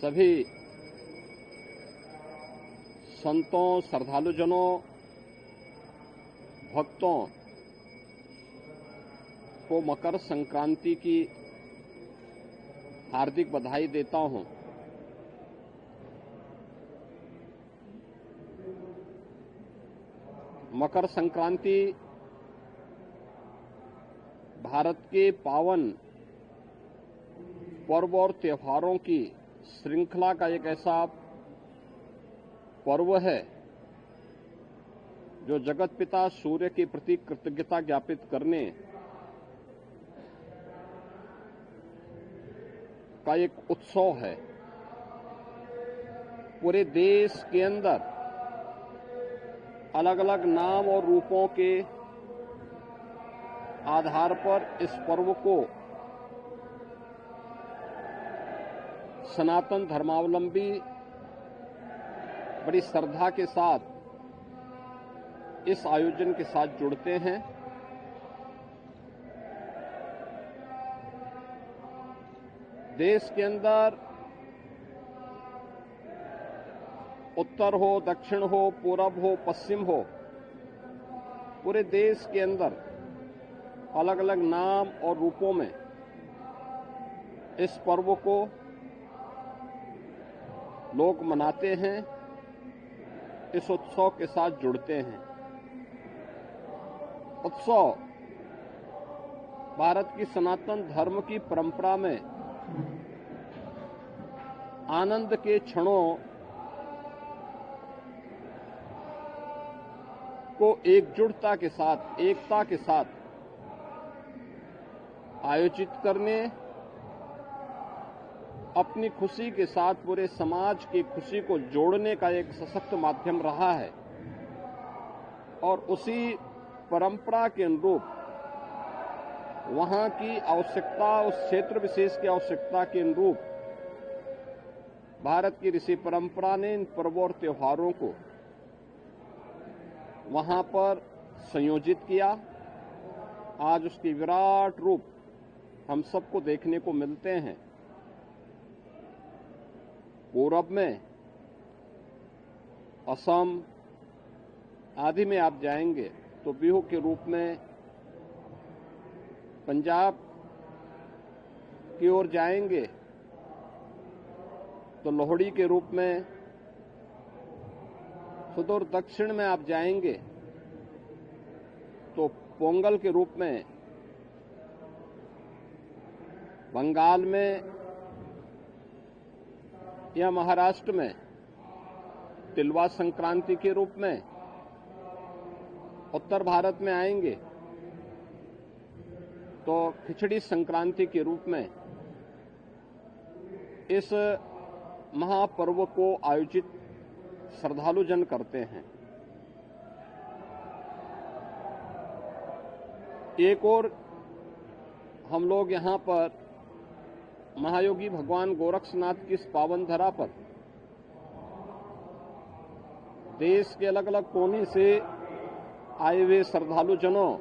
सभी संतों, श्रद्धालुजनों, भक्तों को मकर संक्रांति की हार्दिक बधाई देता हूं। मकर संक्रांति भारत के पावन पर्व और त्योहारों की श्रृंखला का एक ऐसा पर्व है जो जगत पिता सूर्य के प्रति कृतज्ञता ज्ञापित करने का एक उत्सव है। पूरे देश के अंदर अलग अलग नाम और रूपों के आधार पर इस पर्व को सनातन धर्मावलंबी बड़ी श्रद्धा के साथ इस आयोजन के साथ जुड़ते हैं। देश के अंदर उत्तर हो, दक्षिण हो, पूरब हो, पश्चिम हो, पूरे देश के अंदर अलग अलग नाम और रूपों में इस पर्व को लोग मनाते हैं, इस उत्सव के साथ जुड़ते हैं। उत्सव भारत की सनातन धर्म की परंपरा में आनंद के क्षणों को एकजुटता के साथ, एकता के साथ आयोजित करने, अपनी खुशी के साथ पूरे समाज की खुशी को जोड़ने का एक सशक्त माध्यम रहा है। और उसी परंपरा के अनुरूप वहां की आवश्यकता, उस क्षेत्र विशेष की आवश्यकता के अनुरूप भारत की ऋषि परंपरा ने इन पर्वों और त्योहारों को वहां पर संयोजित किया। आज उसकी विराट रूप हम सबको देखने को मिलते हैं। पूरब में असम आदि में आप जाएंगे तो बिहू के रूप में, पंजाब की ओर जाएंगे तो लोहड़ी के रूप में, सुदूर दक्षिण में आप जाएंगे तो पोंगल के रूप में, बंगाल में या महाराष्ट्र में तिलवा संक्रांति के रूप में, उत्तर भारत में आएंगे तो खिचड़ी संक्रांति के रूप में इस महापर्व को आयोजित श्रद्धालुजन करते हैं। एक और हम लोग यहां पर महायोगी भगवान गोरक्षनाथ की इस पावन धरा पर देश के अलग अलग कोने से आए हुए श्रद्धालुजनों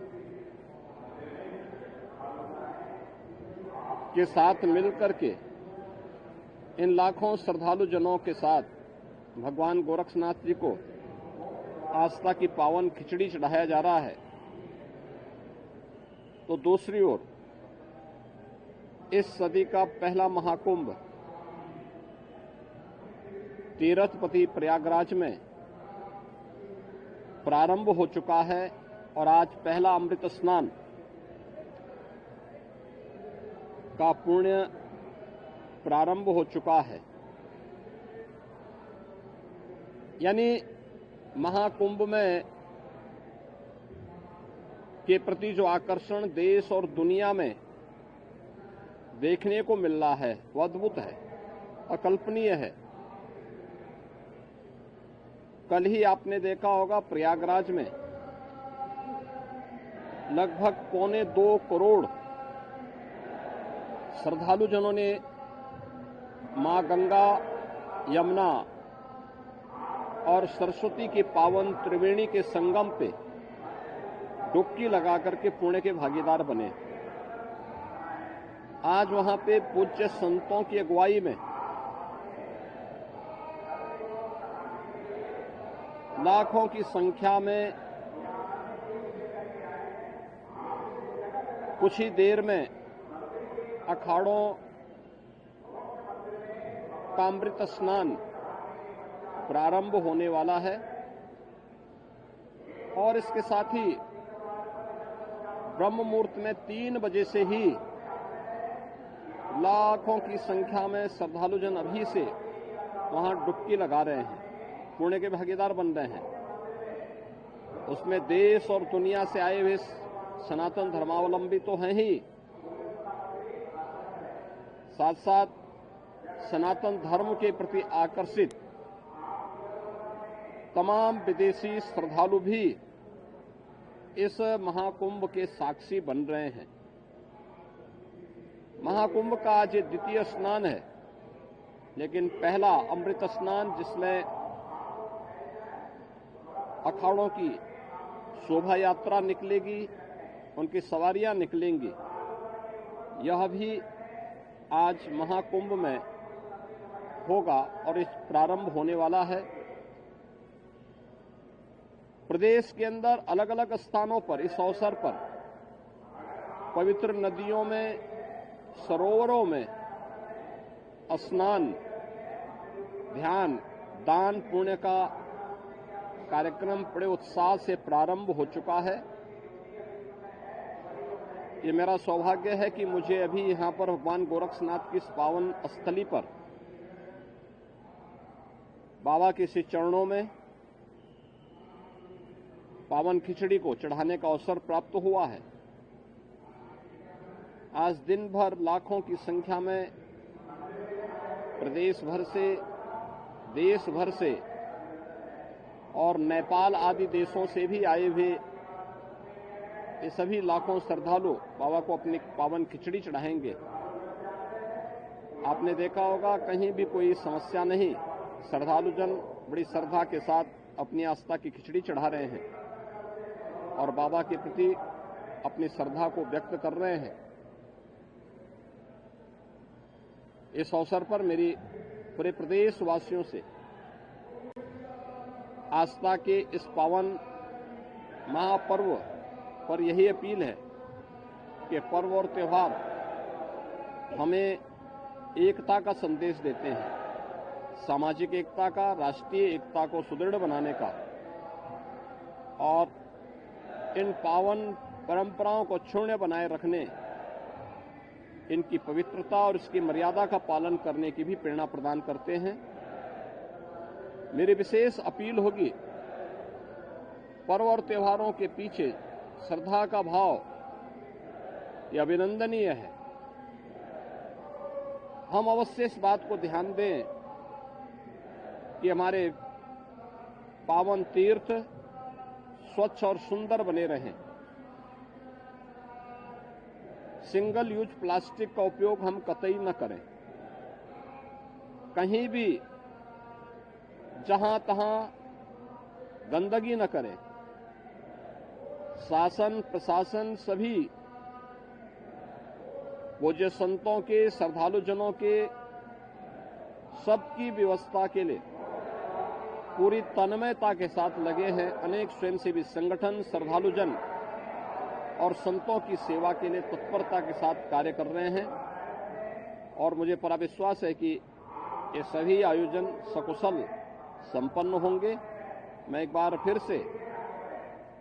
के साथ मिलकर के, इन लाखों श्रद्धालुजनों के साथ भगवान गोरक्षनाथ जी को आस्था की पावन खिचड़ी चढ़ाया जा रहा है। तो दूसरी ओर इस सदी का पहला महाकुंभ तीर्थपति प्रयागराज में प्रारंभ हो चुका है और आज पहला अमृत स्नान का पुण्य प्रारंभ हो चुका है। यानी महाकुंभ में के प्रति जो आकर्षण देश और दुनिया में देखने को मिल रहा है वो अद्भुत है, अकल्पनीय है। कल ही आपने देखा होगा प्रयागराज में लगभग 1.25 करोड़ श्रद्धालुजनों ने मां गंगा, यमुना और सरस्वती के पावन त्रिवेणी के संगम पे डुबकी लगा करके पुण्य के भागीदार बने। आज वहां पे पूज्य संतों की अगुवाई में लाखों की संख्या में कुछ ही देर में अखाड़ों का अमृत स्नान प्रारंभ होने वाला है और इसके साथ ही ब्रह्म मुहूर्त में 3 बजे से ही लाखों की संख्या में श्रद्धालुजन अभी से वहां डुबकी लगा रहे हैं, पुण्य के भागीदार बन रहे हैं। उसमें देश और दुनिया से आए हुए सनातन धर्मावलंबी तो हैं ही, साथ साथ सनातन धर्म के प्रति आकर्षित तमाम विदेशी श्रद्धालु भी इस महाकुंभ के साक्षी बन रहे हैं। महाकुंभ का आज द्वितीय स्नान है, लेकिन पहला अमृत स्नान जिसमें अखाड़ों की शोभा यात्रा निकलेगी, उनकी सवारियां निकलेंगी, यह भी आज महाकुंभ में होगा और इस प्रारंभ होने वाला है। प्रदेश के अंदर अलग अलग स्थानों पर इस अवसर पर पवित्र नदियों में, सरोवरों में स्नान, ध्यान, दान, पुण्य का कार्यक्रम बड़े उत्साह से प्रारंभ हो चुका है। ये मेरा सौभाग्य है कि मुझे अभी यहां पर भगवान गोरक्षनाथ की इस पावन स्थली पर बाबा के श्री चरणों में पावन खिचड़ी को चढ़ाने का अवसर प्राप्त हुआ है। आज दिन भर लाखों की संख्या में प्रदेश भर से, देश भर से और नेपाल आदि देशों से भी आए हुए ये सभी लाखों श्रद्धालु बाबा को अपनी पावन खिचड़ी चढ़ाएंगे। आपने देखा होगा कहीं भी कोई समस्या नहीं, श्रद्धालुजन बड़ी श्रद्धा के साथ अपनी आस्था की खिचड़ी चढ़ा रहे हैं और बाबा के प्रति अपनी श्रद्धा को व्यक्त कर रहे हैं। इस अवसर पर मेरी पूरे प्रदेश वासियों से आस्था के इस पावन महापर्व पर यही अपील है कि पर्व और त्योहार हमें एकता का संदेश देते हैं, सामाजिक एकता का, राष्ट्रीय एकता को सुदृढ़ बनाने का, और इन पावन परंपराओं को क्षुण्य बनाए रखने, इनकी पवित्रता और इसकी मर्यादा का पालन करने की भी प्रेरणा प्रदान करते हैं। मेरी विशेष अपील होगी, पर्व और त्योहारों के पीछे श्रद्धा का भाव यह अभिनंदनीय है। हम अवश्य इस बात को ध्यान दें कि हमारे पावन तीर्थ स्वच्छ और सुंदर बने रहें। सिंगल यूज प्लास्टिक का उपयोग हम कतई न करें। कहीं भी जहां तहां गंदगी न करें। शासन प्रशासन सभी पूज्य संतों के, श्रद्धालुजनों के सबकी व्यवस्था के लिए पूरी तन्मयता के साथ लगे हैं। अनेक स्वयंसेवी संगठन श्रद्धालुजन और संतों की सेवा के लिए तत्परता के साथ कार्य कर रहे हैं और मुझे पूरा विश्वास है कि ये सभी आयोजन सकुशल संपन्न होंगे। मैं एक बार फिर से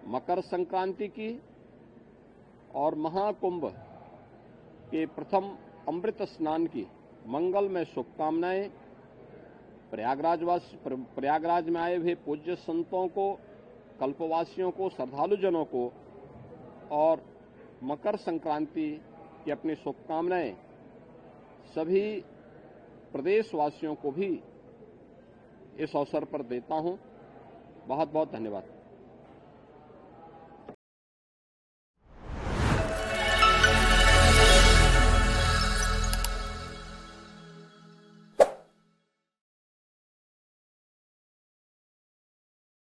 मकर संक्रांति की और महाकुंभ के प्रथम अमृत स्नान की मंगलमय शुभकामनाएं प्रयागराज में आए हुए पूज्य संतों को, कल्पवासियों को, श्रद्धालुजनों को और मकर संक्रांति की अपनी शुभकामनाएं सभी प्रदेशवासियों को भी इस अवसर पर देता हूं। बहुत बहुत धन्यवाद।